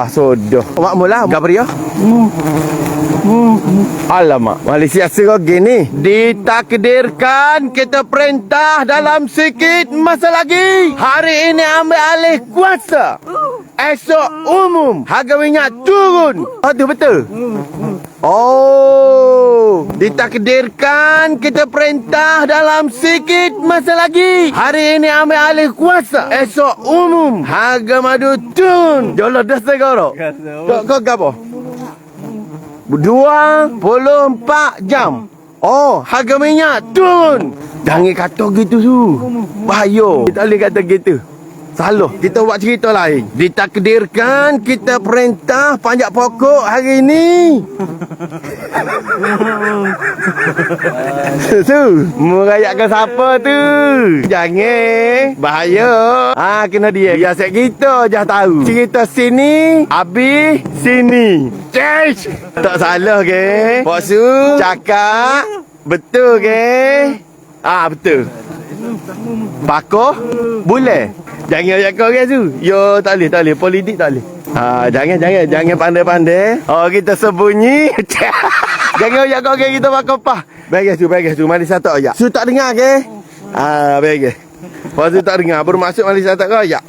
Sodoh. Mak mula Gabriel. Alamak, Malaysia serogin ni. Ditakdirkan kita perintah dalam sikit masa lagi. Hari ini ambil alih kuasa. Esok umum harga minyak turun. Oh, tu betul. Oh, ditakdirkan kita perintah dalam sikit masa lagi. Hari ini ambil alih kuasa. Esok umum harga madu turun. Jolah dah segoro. Kau gapo? 24 jam. Oh, harga minyak turun. Jangan kata gitu tu. Bahaya. Kita boleh kata gitu. Salah. Kita buat cerita lain. Ditakdirkan kita perintah panjat pokok hari ini. Tu, merayakkan siapa tu? Jangan. Bahaya. Kena dia. Biasa kita jah tahu. Cerita sini, habis sini. Change. Tak salah ke? Pak Su cakap betul ke? Betul. Pakoh boleh. Jangan ayat kau kan tu. Yo tak boleh. Politik tak boleh. Jangan pandai-pandai. Kita sembunyi. Jangan ayat kau kan kita pakai apa. Bagus tu. Mari satu ayat. Su tak dengar ke? Bagus. Lepas tu tak dengar. Bermaksud mari satu ayat.